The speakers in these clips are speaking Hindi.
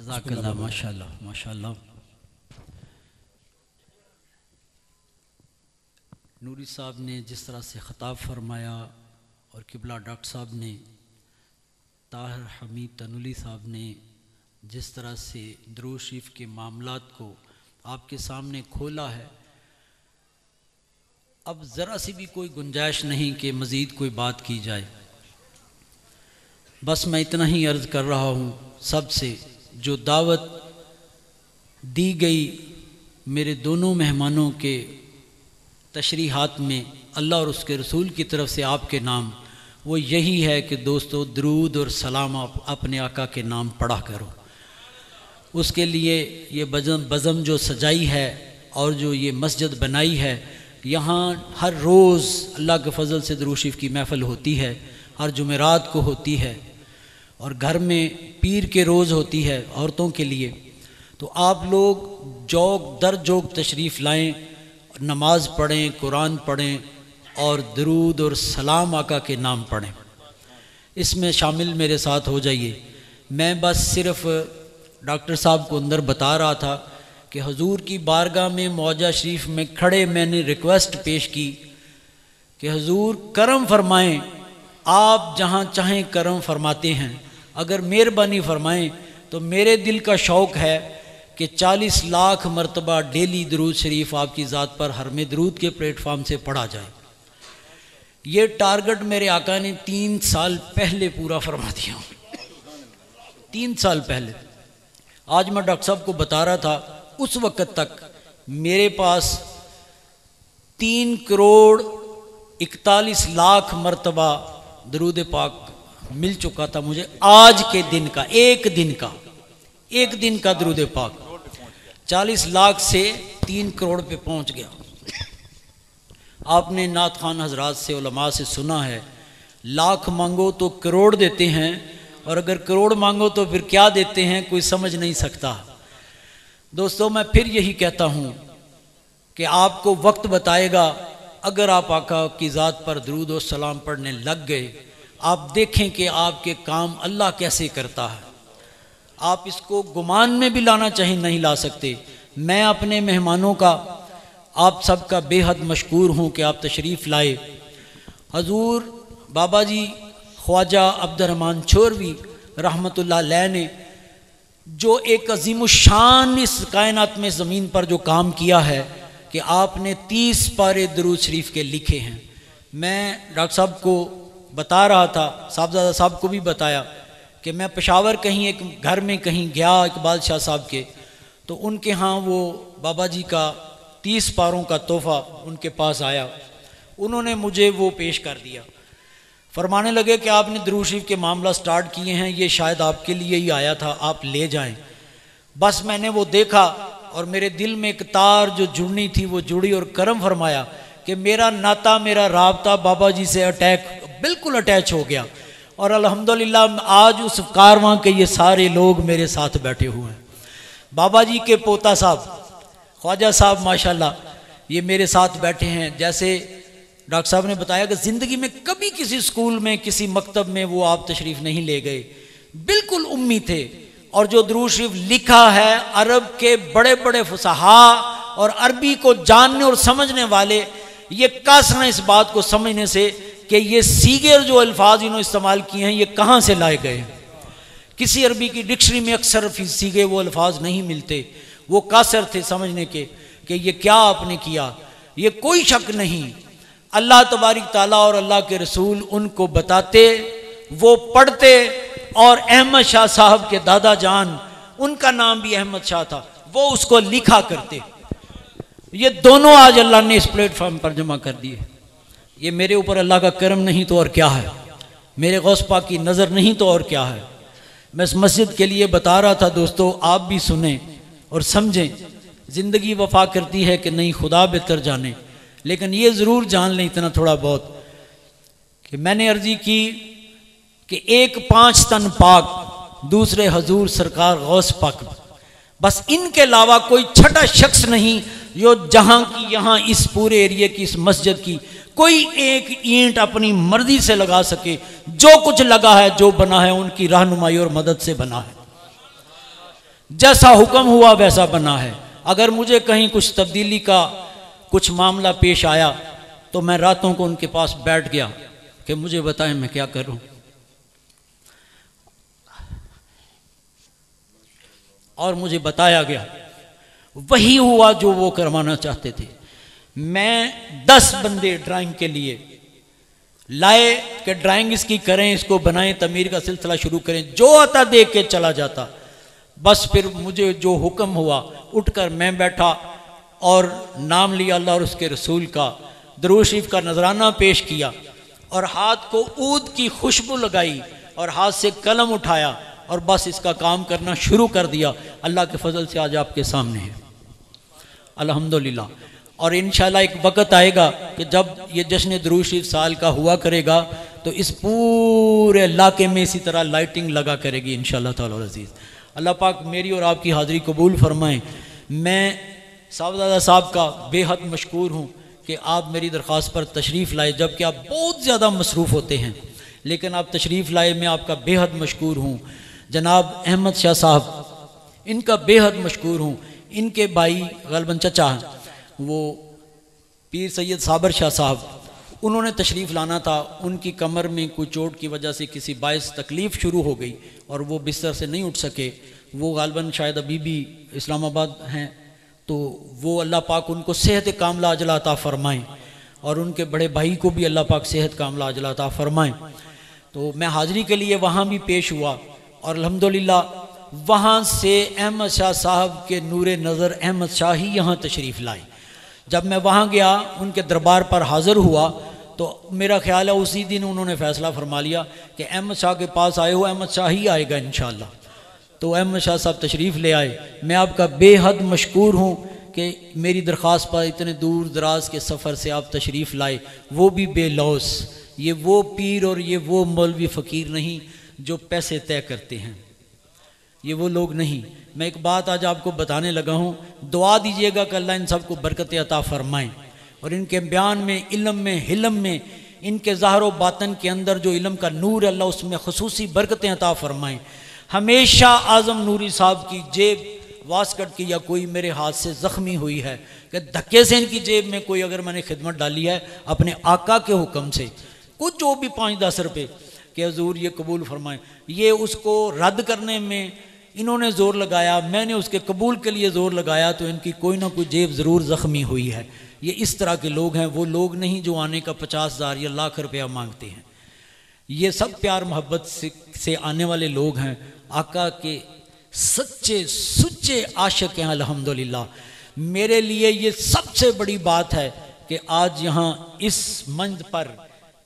जज़ाकल्लाह, माशाल्लाह माशाल्लाह। नूरी साहब ने जिस तरह से ख़िताब फरमाया और किबला डॉक्टर साहब ने, ताहिर हमीद तनुली साहब ने जिस तरह से दुरूद शरीफ के मामलात को आपके सामने खोला है, अब ज़रा सी भी कोई गुंजाइश नहीं कि मज़ीद कोई बात की जाए। बस मैं इतना ही अर्ज़ कर रहा हूँ सबसे, जो दावत दी गई मेरे दोनों मेहमानों के तशरीहात में अल्लाह और उसके रसूल की तरफ से आपके नाम, वो यही है कि दोस्तों दरूद और सलाम आप अपने आका के नाम पढ़ा करो। उसके लिए ये बज़म जो सजाई है और जो ये मस्जिद बनाई है, यहाँ हर रोज़ अल्लाह के फ़ज़ल से दुरूद शरीफ की महफ़िल होती है, हर जुमेरात को होती है और घर में पीर के रोज़ होती है औरतों के लिए। तो आप लोग जोक दर जोक तशरीफ़ लाएँ, नमाज पढ़ें, कुरान पढ़ें और दरूद और सलाम आका के नाम पढ़ें। इसमें शामिल मेरे साथ हो जाइए। मैं बस सिर्फ़ डॉक्टर साहब को अंदर बता रहा था कि हुजूर की बारगाह में मौजा शरीफ में खड़े मैंने रिक्वेस्ट पेश की कि हुजूर करम फरमाएं, आप जहाँ चाहें करम फरमाते हैं, अगर मेहरबानी फरमाएं तो मेरे दिल का शौक़ है कि 40 लाख मरतबा डेली दरूद शरीफ आपकी ज़ात पर हर में दरूद के प्लेटफार्म से पढ़ा जाए। ये टारगेट मेरे आका ने 3 साल पहले पूरा फरमा दिया। 3 साल पहले। आज मैं डॉक्टर साहब को बता रहा था, उस वक़्त तक मेरे पास 3 करोड़ 41 लाख मरतबा दरूद पाक मिल चुका था मुझे। आज के दिन का, एक दिन का दरूद पाक 40 लाख से 3 करोड़ पे पहुंच गया। आपने नात खान हजरात से, उलमा से सुना है, लाख मांगो तो करोड़ देते हैं और अगर करोड़ मांगो तो फिर क्या देते हैं, कोई समझ नहीं सकता। दोस्तों, मैं फिर यही कहता हूँ कि आपको वक्त बताएगा, अगर आप आका की ज़ात पर दरूद और सलाम पढ़ने लग गए, आप देखें कि आपके काम अल्लाह कैसे करता है। आप इसको गुमान में भी लाना चाहें नहीं ला सकते। मैं अपने मेहमानों का, आप सबका बेहद मशकूर हूँ कि आप तशरीफ़ लाए। हजूर बाबा जी ख्वाजा अब्दुर्रहमान छोरवी रहमतुल्लाह अलैह ने जो एक अज़ीमुश्शान इस कायनात में ज़मीन पर जो काम किया है कि आपने 30 पारे दरूद शरीफ के लिखे हैं। मैं डॉक्टर साहब को बता रहा था, साहबजादा साहब को भी बताया कि मैं पेशावर कहीं एक घर में कहीं गया इकबाल शाह साहब के, तो उनके यहाँ वो बाबा जी का 30 पारों का तोहफ़ा उनके पास आया। उन्होंने मुझे वो पेश कर दिया। फरमाने लगे कि आपने दरूद शरीफ के मामला स्टार्ट किए हैं, ये शायद आपके लिए ही आया था, आप ले जाएं। बस मैंने वो देखा और मेरे दिल में एक तार जो जुड़नी थी वो जुड़ी और करम फरमाया कि मेरा नाता, मेरा राबता बाबा जी से बिल्कुल अटैच हो गया। और अल्हम्दुलिल्लाह आज उस कारवां के ये सारे लोग मेरे साथ बैठे हुए हैं। बाबा जी के पोता साहब ख्वाजा साहब माशाल्लाह ये मेरे साथ बैठे हैं। जैसे डॉक्टर साहब ने बताया कि ज़िंदगी में कभी किसी स्कूल में, किसी मकतब में वो आप तशरीफ़ नहीं ले गए, बिल्कुल उम्मी थे। और जो दरूद शरीफ लिखा है, अरब के बड़े बड़े फुसहा और अरबी को जानने और समझने वाले ये कसर हैं इस बात को समझने से कि ये सीगर जो अल्फाज इन्होंने इस्तेमाल किए हैं ये कहाँ से लाए गए। किसी अरबी की डिक्शनरी में अक्सर सीगे वो अल्फाज नहीं मिलते। वो कासर थे समझने के कि ये क्या आपने किया। ये कोई शक नहीं, अल्लाह तबारिक ताला और अल्लाह के रसूल उनको बताते, वो पढ़ते। और अहमद शाह साहब के दादा जान, उनका नाम भी अहमद शाह था, वो उसको लिखा करते। ये दोनों आज अल्लाह ने इस प्लेटफॉर्म पर जमा कर दिए। ये मेरे ऊपर अल्लाह का करम नहीं तो और क्या है, मेरे गौस पाक की नज़र नहीं तो और क्या है। मैं इस मस्जिद के लिए बता रहा था दोस्तों, आप भी सुने और समझें। ज़िंदगी वफा करती है कि नहीं, खुदा बेहतर जाने। लेकिन ये ज़रूर जान लें इतना थोड़ा बहुत कि मैंने अर्जी की कि एक 5 तन पाक, दूसरे हजूर सरकार गौस पाक, बस इनके अलावा कोई छठा शख्स नहीं जो जहाँ की यहाँ इस पूरे एरिए की, इस मस्जिद की कोई एक ईंट अपनी मर्जी से लगा सके। जो कुछ लगा है, जो बना है, उनकी रहनुमाई और मदद से बना है। जैसा हुक्म हुआ वैसा बना है। अगर मुझे कहीं कुछ तब्दीली का कुछ मामला पेश आया तो मैं रातों को उनके पास बैठ गया कि मुझे बताएं मैं क्या करूं। और मुझे बताया गया, वही हुआ जो वो करवाना चाहते थे। मैं 10 बंदे ड्राइंग के लिए लाए कि ड्राइंग इसकी करें, इसको बनाएं, तमीर का सिलसिला शुरू करें। जो आता देख के चला जाता। बस फिर मुझे जो हुक्म हुआ, उठकर मैं बैठा और नाम लिया अल्लाह और उसके रसूल का, दरूद शरीफ का नजराना पेश किया और हाथ को ऊद की खुशबू लगाई और हाथ से कलम उठाया और बस इसका काम करना शुरू कर दिया। अल्लाह के फजल से आज आपके सामने है अल्हम्दुलिल्लाह। और इंशाल्लाह एक वक़्त आएगा कि जब ये जश्न दरूद शरीफ साल का हुआ करेगा तो इस पूरे इलाके में इसी तरह लाइटिंग लगा करेगी इंशाल्लाह ताला अज़ीज़। अल्लाह पाक मेरी और आपकी हाज़िरी कबूल फरमाएं। मैं साहबजादा साहब का बेहद मशकूर हूँ कि आप मेरी दरख्वास्त पर तशरीफ़ लाए, जबकि आप बहुत ज़्यादा मसरूफ़ होते हैं, लेकिन आप तशरीफ़ लाए। मैं आपका बेहद मशकूर हूँ। जनाब अहमद शाह साहब, इनका बेहद मशकूर हूँ। इनके भाई गलबन चचा, वो पीर सैयद साबर शाह साहब, उन्होंने तशरीफ़ लाना था। उनकी कमर में कोई चोट की वजह से किसी बायस तकलीफ़ शुरू हो गई और वो बिस्तर से नहीं उठ सके। वो गालबन शायद अभी भी इस्लामाबाद हैं, तो वो अल्लाह पाक उनको सेहत कामला अजला अता फ़रमाएँ और उनके बड़े भाई को भी अल्लाह पाक सेहत कामला अजला अता फ़रमाएँ। तो मैं हाज़िरी के लिए वहाँ भी पेश हुआ और अल्हम्दुलिल्लाह वहाँ से अहमद शाह साहब के नूरे नज़र अहमद शाह ही यहाँ तशरीफ़ लाए। जब मैं वहाँ गया, उनके दरबार पर हाज़िर हुआ, तो मेरा ख्याल है उसी दिन उन्होंने फ़ैसला फरमा लिया कि अहमद शाह के पास आए हो, अहमद शाह ही आएगा इंशाअल्लाह। तो अहमद शाह साहब तशरीफ़ ले आए। मैं आपका बेहद मशकूर हूँ कि मेरी दरख्वास्त पर इतने दूर दराज के सफ़र से आप तशरीफ़ लाए, वो भी बेलौस। ये वो पीर और ये वो मौलवी फ़कीर नहीं जो पैसे तय करते हैं, ये वो लोग नहीं। मैं एक बात आज आपको बताने लगा हूँ, दुआ दीजिएगा कि अल्लाह इन सब को बरकत अता फ़रमाएँ और इनके बयान में, इल्म में, हिलम में, इनके ज़ाहिर व बातन के अंदर जो इल्म का नूर अल्लाह उसमें खुसूसी बरकतें अता फ़रमाएँ। हमेशा आज़म नूरी साहब की जेब वास्कट की या कोई मेरे हाथ से ज़ख्मी हुई है कि धक्के से इनकी जेब में कोई अगर मैंने खिदमत डाली है अपने आका के हुक्म से, कुछ जो भी 5-10 रुपये कि हजूर ये कबूल फरमाएं, ये उसको रद्द करने में इन्होंने ज़ोर लगाया, मैंने उसके कबूल के लिए ज़ोर लगाया, तो इनकी कोई ना कोई जेब ज़रूर ज़ख्मी हुई है। ये इस तरह के लोग हैं, वो लोग नहीं जो आने का 50,000 या लाख रुपया मांगते हैं। ये सब प्यार मोहब्बत से आने वाले लोग हैं, आका के सच्चे सुच्चे आशिक हैं अल्हम्दुलिल्लाह। मेरे लिए ये सबसे बड़ी बात है कि आज यहाँ इस मंच पर,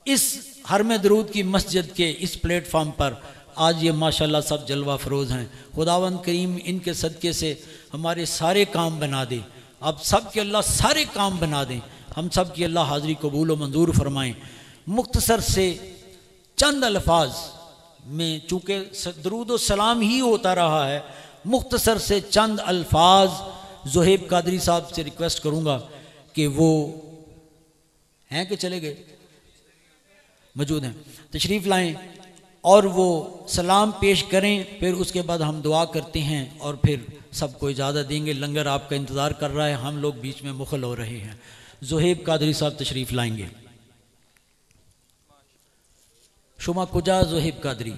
इस हरम दरूद की मस्जिद के इस प्लेटफार्म पर आज ये माशाल्लाह सब जलवा फरोज़ हैं। खुदावंद करीम इनके सदक़े से हमारे सारे काम बना दे। अब सब के अल्लाह सारे काम बना दें, हम सब की अल्लाह हाज़िरी कबूल व मंजूर फरमाएँ। मुख्तसर से चंद अल्फाज में, चूँकि दरूद व सलाम ही होता रहा है, मुख्तसर से चंद अल्फाज ज़ुहैब कादरी साहब से रिक्वेस्ट करूँगा कि वो हैं कि चले गए, मौजूद हैं, तशरीफ़ लाएँ और वो सलाम पेश करें। फिर उसके बाद हम दुआ करते हैं और फिर सबको इजाज़त देंगे। लंगर आपका इंतज़ार कर रहा है, हम लोग बीच में मुखल हो रहे हैं। ज़ुहैब कादरी साहब तशरीफ़ लाएंगे। शुमा कुजा ज़ुहैब कादरी।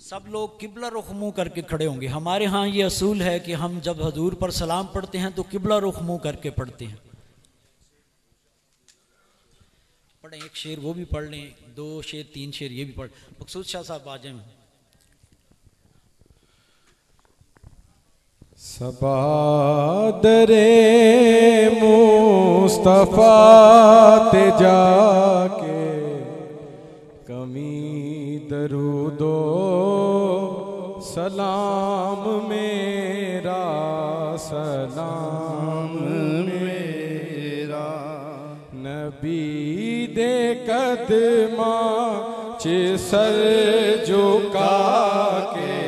सब लोग किबला रुख मुँह करके खड़े होंगे। हमारे यहाँ ये असूल है कि हम जब हजूर पर सलाम पढ़ते हैं तो किबला रुख मुँह करके पढ़ते हैं। पढ़ें, एक शेर वो भी पढ़ लें, 2 शेर 3 शेर ये भी पढ़। मकसूद शाह साहब आ जाए। सबादरे मुस्तफा ते जाके कमी दरूदो सलाम मेरा, सलाम मेरा नबी दे कदमा च सर झुका के,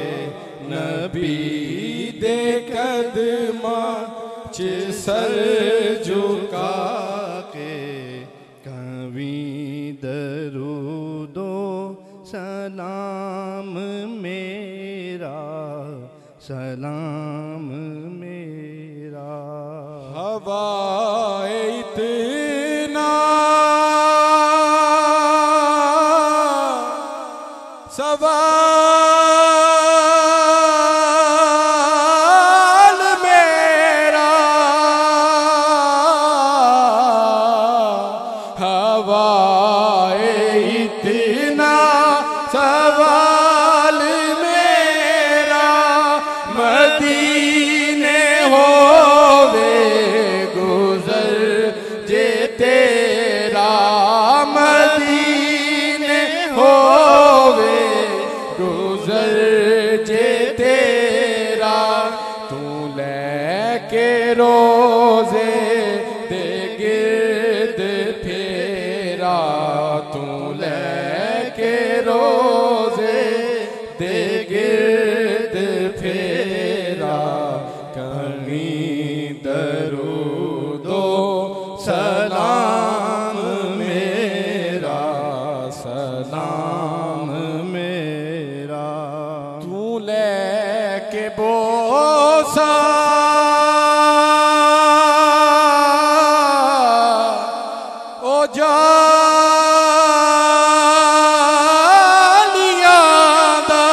नबी दे कदमा च सर सलाम मेरा। हवाए इतना सवाल मेरा, हवाए इतना सवाल मेरा, मदीने होवे गुजर जे तेरा, मदीने होवे गुजर जे तेरा, तू लेके रोजे दे गिर्द फेरा, तू लेके रोजे दे गिर्द फेरा, कहीं दरूदो सलाम मेरा, सलाम मेरा। तू लेके बोसा ओ जालियां दा,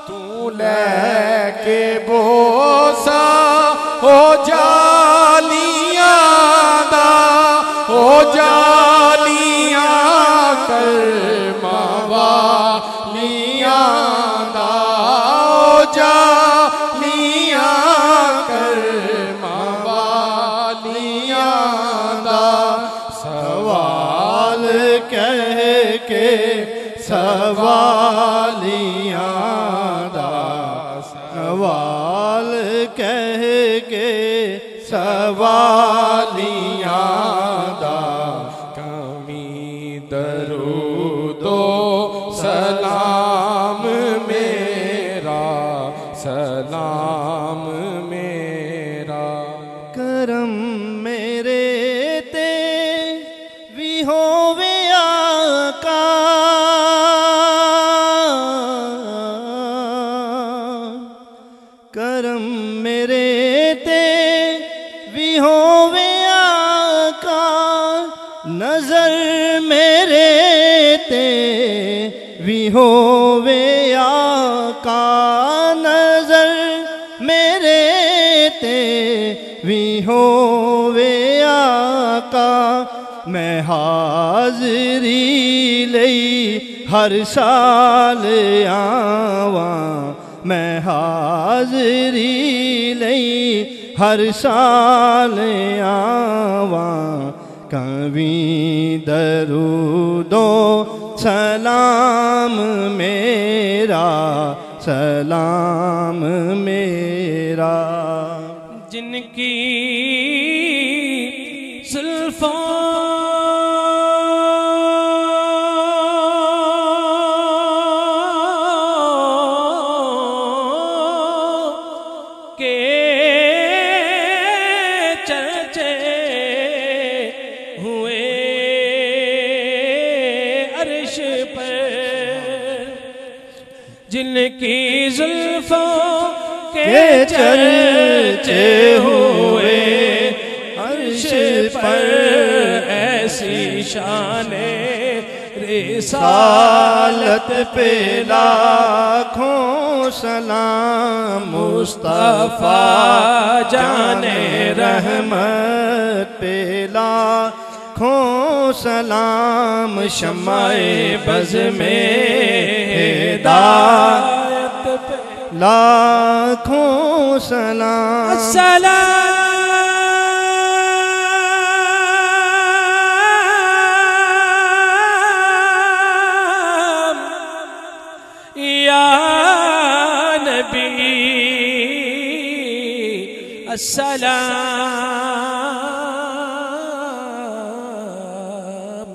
तू लेके बोसा ओ जालियां दा, ओ जालियां कर्मा वालियां दा, ओ जालियां कर्मा वालियां दा, सवाल कह के सवालियां दा, सवाल कह के सवालियां दा, कमी दरूदो सलाम मेरा, सलाम मेरा। करम मेरे ते भी होवे आका, करम मेरे ते भी होवे आका, नजर मेरे ते भी होवे आका, नजर मेरे ते भी होवे आका, मैं हाज़री लई हर साल आवां, मैं हाज़री लई हर साल आवां, कभी दरूदो सलाम मेरा, सलाम मेरा। जिनकी जुल्फों के चर्चे हुए अर्श पर, जिनकी जुल्फों के चर्चे हुए अर्श पर, ऐसी शाने रिसालत पे लाखों सलाम, मुस्तफा जाने रहमत पे लाखों सलाम, शम्माए बज़ में हिदायत पे लाखों सलाम। सलाम या नबी, अस्सलाम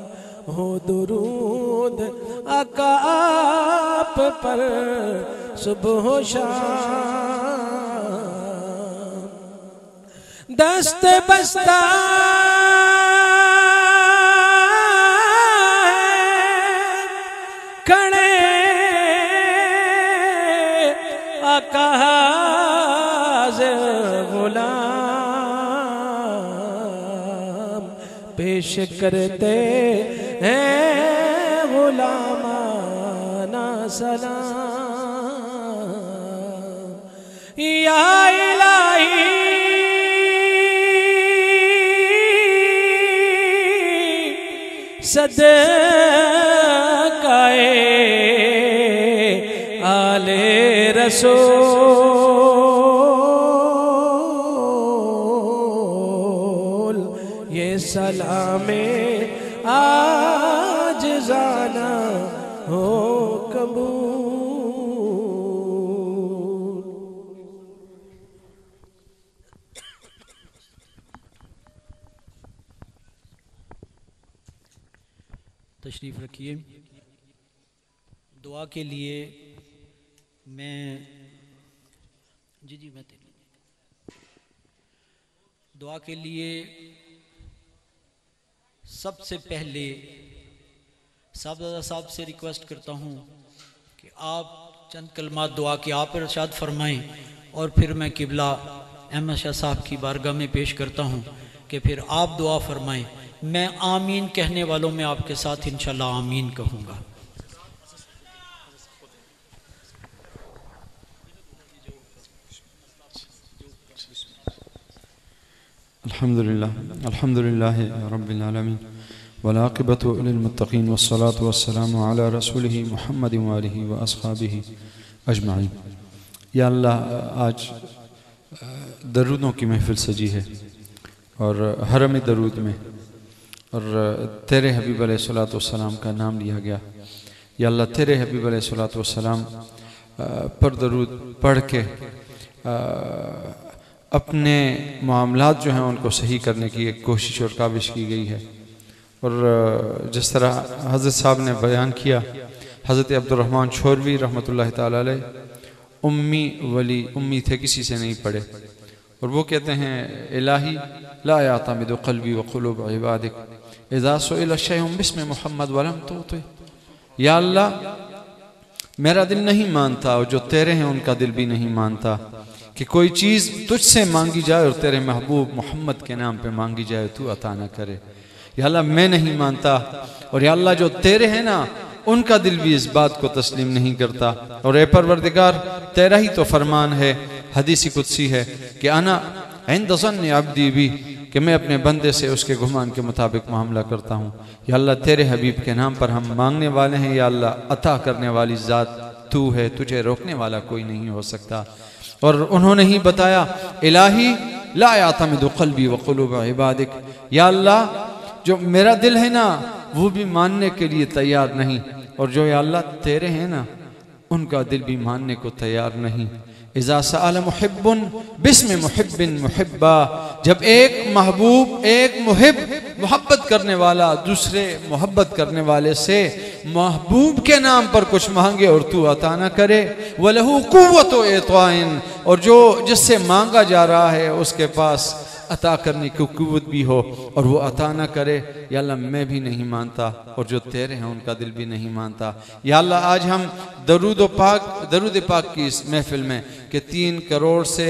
हो दुरूद आका आप पर सुबह शाम, दस्त बस्ता है खड़े आका हाज़िर गुलाम पेश करते हैं गुलामाना सलाम। या इलाही सदकाए आले रसूल ये सलामे आज जाना हो कबूल। तशरीफ़ रखिए। दुआ के लिए मैं जी मैं दुआ के लिए सबसे पहले साहबजादा साहब से रिक्वेस्ट करता हूँ कि आप चंद कलमात दुआ के आप इरशाद फरमाएं और फिर मैं किबला अहमद शाह साहब की बारगाह में पेश करता हूँ कि फिर आप दुआ फरमाएं। मैं आमीन कहने वालों में आपके साथ इंशाल्लाह आमीन कहूँगा। अल्हम्दुलिल्लाह अल्हम्दुलिल्लाह रब्बिल आलमीन वल आक़िबतु लिल मुत्तक़ीन वस्सलातु वस्सलामु अला रसूलिही मुहम्मदिन व आलिही व अस्हाबिही अजमाईन। या अल्लाह, आज दरूदों की महफ़िल सजी है और हरम दरूद में और तेरे हबीब अलैहिस्सलातु वस्सलाम का नाम लिया गया। या अल्लाह, तेरे हबीब अलैहिस्सलातु वस्सलाम पर दरूद पढ़ के अपने मामलात जो हैं उनको सही करने की एक कोशिश और काविश की गई है। और जिस तरह हज़रत साहब ने बयान किया, हज़रत अब्दुर्रहमान शौरवी रहमतुल्लाह ताला अलैह उम्मी वली, उम्मी थे, किसी से नहीं पढ़े, और वो कहते हैं इलाही ला यातमिदु क़ल्बी व क़ुलूब इबादिक इज़ा सुइला शैउन बिस्मि मुहम्मद वलम तुति। या अल्लाह, मेरा दिल नहीं मानता और जो तेरे हैं उनका दिल भी नहीं मानता कि कोई चीज़ तुझसे मांगी जाए और तेरे महबूब मोहम्मद के नाम पे मांगी जाए तू अता न करे। या अल्लाह, मैं नहीं मानता, और या अल्लाह जो तेरे हैं ना उनका दिल भी इस बात को तस्लीम नहीं करता। और ए परवरदिगार, तेरा ही तो फरमान है, हदीसी कुदसी है कि अना इंद ज़न्नि अब्दी भी, कि मैं अपने बंदे से उसके गुमान के मुताबिक मामला करता हूँ। या अल्लाह, तेरे हबीब के नाम पर हम मांगने वाले हैं। या अल्लाह, अता करने वाली ज़ात तू है, तुझे रोकने वाला कोई नहीं हो सकता। और उन्होंने ही बताया इलाही ला यातमिदु क़ल्बी व क़ुलूब इबादिक। या अल्लाह, जो मेरा दिल है ना वो भी मानने के लिए तैयार नहीं, और जो या अल्लाह तेरे हैं ना उनका दिल भी मानने को तैयार नहीं। इज़ा सअल मुहिब्बुन बिस्मि मुहिब्बिन मुहिब्बा, जब एक महबूब, एक मुहिब, मोहब्बत करने वाला दूसरे मोहब्बत करने वाले से महबूब के नाम पर कुछ मांगे और तू अता न करे, वलहु कुव्वतु इताइन, और जो जिससे मांगा जा रहा है उसके पास अता करने की कुव्वत भी हो और वो अता न करे। या अल्लाह, मैं भी नहीं मानता और जो तेरे हैं उनका दिल भी नहीं मानता। या अल्लाह, आज हम दरूद पाक की इस महफिल में कि 3 करोड़ से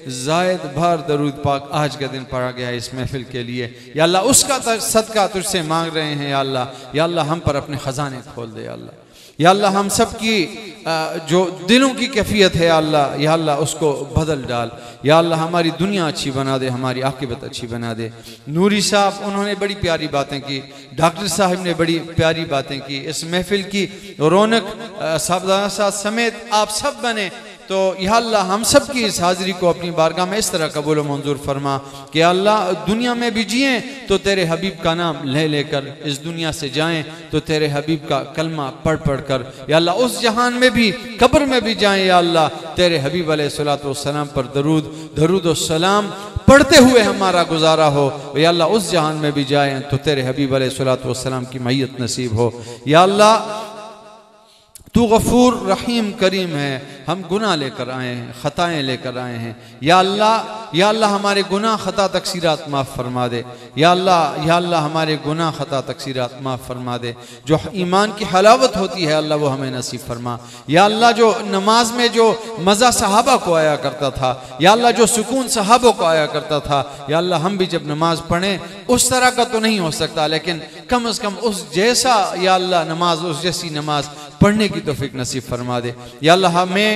ज़ायद भर दरूद पाक आज के दिन पढ़ा गया है इस महफिल के लिए। या अल्लाह, उसका सदका तुझसे मांग रहे हैं। या अल्लाह, हम पर अपने ख़जाने खोल दे। या अल्लाह, हम सब की जो दिलों की कैफियत है या अल्लाह उसको बदल डाल। या अल्लाह, हमारी दुनिया अच्छी बना दे, हमारी आकिबत अच्छी बना दे। नूरी साहब, उन्होंने बड़ी प्यारी बातें की, डॉक्टर साहब ने बड़ी प्यारी बातें की, इस महफिल की रौनक साहबजादा साहब समेत आप सब बने। तो या अल्लाह, हम सब की इस हाज़िरी को अपनी बारगाह में इस तरह कबूल व मंजूर फरमा कि अल्लाह, दुनिया में भी जिएँ तो तेरे हबीब का नाम ले लेकर, इस दुनिया से जाएं तो तेरे हबीब का कलमा पढ़ पढ़ कर। या अल्लाह, उस जहान में भी, कब्र में भी जाएं या अल्लाह, तेरे हबीब अलैहिस्सलातु वस्सलाम पर दरूद व सलाम पढ़ते हुए हमारा गुजारा हो। या अल्लाह, उस जहान में भी जाएं तो तेरे हबीब अलैहिस्सलातु वस्सलाम की मैयत नसीब हो। या अल्लाह, तू गफूर रहीम करीम है, हम गुनाह लेकर आए हैं, ख़ताएँ लेकर आए हैं। या अल्लाह हमारे गुनाह ख़ता तक़सीरात माफ़ फरमा दे। या अल्लाह हमारे गुनाह ख़ता तक़सीरात माफ़ फरमा दे। जो ईमान की हलावत होती है अल्लाह वो हमें नसीब फरमा। या अल्लाह जो नमाज में जो मज़ा सहाबा को आया करता था, या अल्लाह जो सुकून सहाबों को आया करता था, या अल्लाह हम भी जब नमाज पढ़ें उस तरह का तो नहीं हो सकता, लेकिन कम अज़ कम उस जैसा या अल्लाह नमाज, उस जैसी नमाज पढ़ने की तौफीक नसीब फरमा दे। या अल्लाह हमें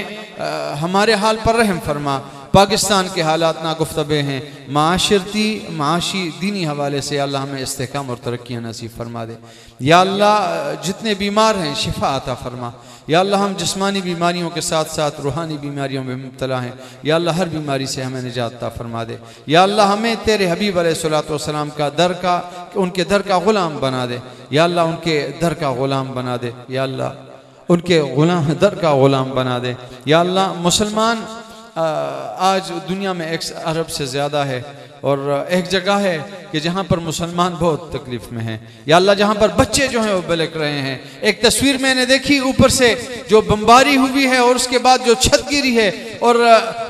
हमारे हाल पर रहम फरमा। पाकिस्तान के हालात नागुफ्तबे हैं, माशी दीनी हवाले से अल्लाह हमें इस्तेहकाम और तरक्कियाँ नसीब फरमा दे। या अल्लाह जितने बीमार हैं शिफा अता फरमा। या अल्लाह हम जिस्मानी बीमारियों के साथ साथ रूहानी बीमारियों में मुब्तला हैं, या अल्लाह हर बीमारी से हमें निजात अता फरमा दे। या अल्लाह हमें तेरे हबीब अलैहिस्सलातु वस्सलाम का उनके दर का ग़ुलाम बना दे। या अल्लाह उनके दर का ग़ुलाम बना दे। या अल्लाह उनके दर का ग़ुलाम बना दे। या अल्लाह मुसलमान आज दुनिया में 1 अरब से ज़्यादा है, और एक जगह है कि जहाँ पर मुसलमान बहुत तकलीफ़ में हैं। या अल्लाह जहाँ पर बच्चे जो हैं वो बिलक रहे हैं। एक तस्वीर मैंने देखी, ऊपर से जो बमबारी हुई है और उसके बाद जो छत गिरी है, और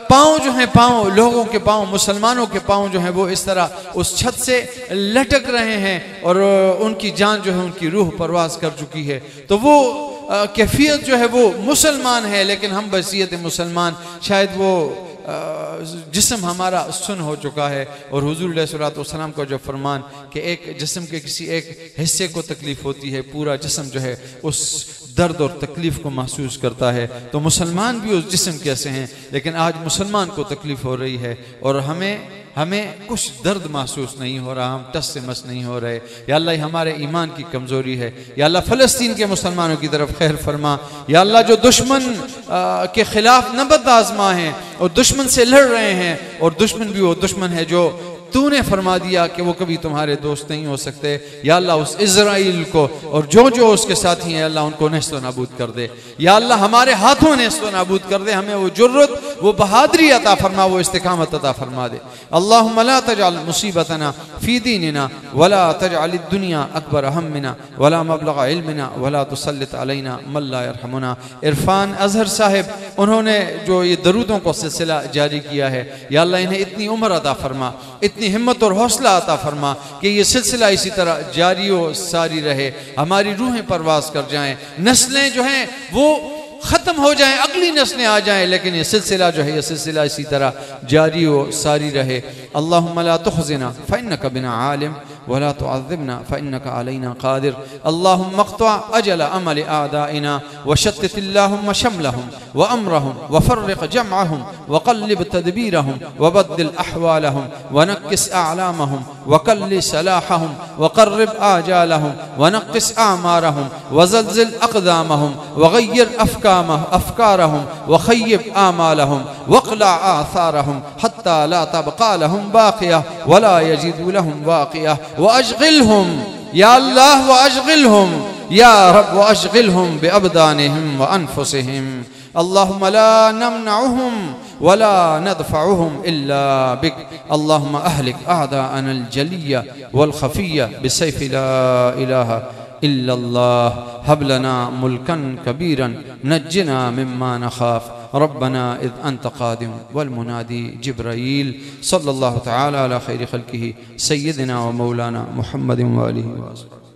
पाँव जो हैं, पाँव लोगों के पाँव, मुसलमानों के पाँव जो हैं वो इस तरह उस छत से लटक रहे हैं, और उनकी जान जो है, उनकी रूह परवाज़ कर चुकी है। तो वो कैफियत जो है वो मुसलमान है, लेकिन हम बहसीयत मुसलमान शायद वो जिस्म हमारा सुन हो चुका है। और हुजूर अलैहिस्सलातु वस्सलाम का जो फरमान कि एक जिस्म के किसी एक हिस्से को तकलीफ़ होती है, पूरा जिस्म जो है उस दर्द और तकलीफ़ को महसूस करता है। तो मुसलमान भी उस जिस्म कैसे हैं, लेकिन आज मुसलमान को तकलीफ़ हो रही है और हमें कुछ दर्द महसूस नहीं हो रहा, हम टस से मस नहीं हो रहे। या अल्लाह हमारे ईमान की कमज़ोरी है। या अल्लाह फ़लस्तीन के मुसलमानों की तरफ खैर फरमा। या अल्लाह जो दुश्मन के ख़िलाफ़ नबत आज़मा हैं और दुश्मन से लड़ रहे हैं, और दुश्मन भी वो दुश्मन है जो तूने फरमा दिया कि वो कभी तुम्हारे दोस्त नहीं हो सकते। या अल्लाह उस इज़राइल को और जो उसके साथी हैं अल्लाह उनको नेस्त व नाबूद कर दे। या अल्लाह हमारे हाथों नेस्त व नाबूद कर दे। हमें वो जुर्रत, वो बहादुरी अता फरमा, वो इस्तिकामत अता फरमा दे। अल्लाहुम्मा ला तजअल मुसीबतना फ़ी दीनिना वला तजअल दुनिया अकबर हम्मिना वला मबलग़ इल्मिना वला तुसल्लित अलैना मन ला यरहमुना। इरफान अज़हर साहिब, उन्होंने जो ये दरूदों का सिलसिला जारी किया है, या अल्लाह इन्हें इतनी उम्र अता फरमा, इतनी हिम्मत और हौसला अता फरमा कि ये सिलसिला इसी तरह जारी हो सारी रहे, हमारी रूहें परवास कर जाएं, नस्लें जो हैं वो ख़त्म हो जाएं, अगली नस्लें आ जाएं, लेकिन ये सिलसिला जो है, ये सिलसिला इसी तरह जारी हो सारी रहे। अल्लाहुम्मा ला तुख़ज़िना फ़इन्नका बिना आलिम वला तुअज़्ज़िबना फ़इन्नका अलैना क़ादिर। अल्लाहुम्मा क़्ता अजल अमल आदाइना व शत्तित अल्लाहुम्मा शमलहुम व अमरहुम व फ़र्रिक़ जमअहुम व क़ल्लिब तदबीरहुम व बद्दिल अहवालहुम व नक्किस अअलामहुम व कल्लि सलाहहुम व क़र्रिब आजालहुम व नक्किस आमारहुम व ज़लज़िल अक़दामहुम व ग़य्यर अफ़कारहुम व ख़य्यिब आमालहुम वक़ला आसारहुम हत्ता ला तबक़ा लहुम बाक़िया वला यजिदू लहुम वाक़िया व अशग़िलहुम या अल्लाह व अशग़िलहुम या रब व अशग़िलहुम बिअबदानिहिम व अनफुसिहिम। अल्लाहुम्मा ला नमनअहुम वला नदफ़अहुम इल्ला बिक। अल्लाहुम्मा अहलिक अअदाअना अल-जलिय्या वल ख़फ़िय्या बिसैफ़ि ला इलाहा इल्लल्लाह। हब लना मुल्कन कबीरन नज्जिना मिम्मा नख़ाफ़ रब्बना इज़ अंत क़ादिम वल मुनादी जिब्राईल सल्लल्लाहु तआला अला खैरि ख़ल्क़िही सय्यिदिना व मौलाना मुहम्मदिन व आलिहि व अस्हाबिही।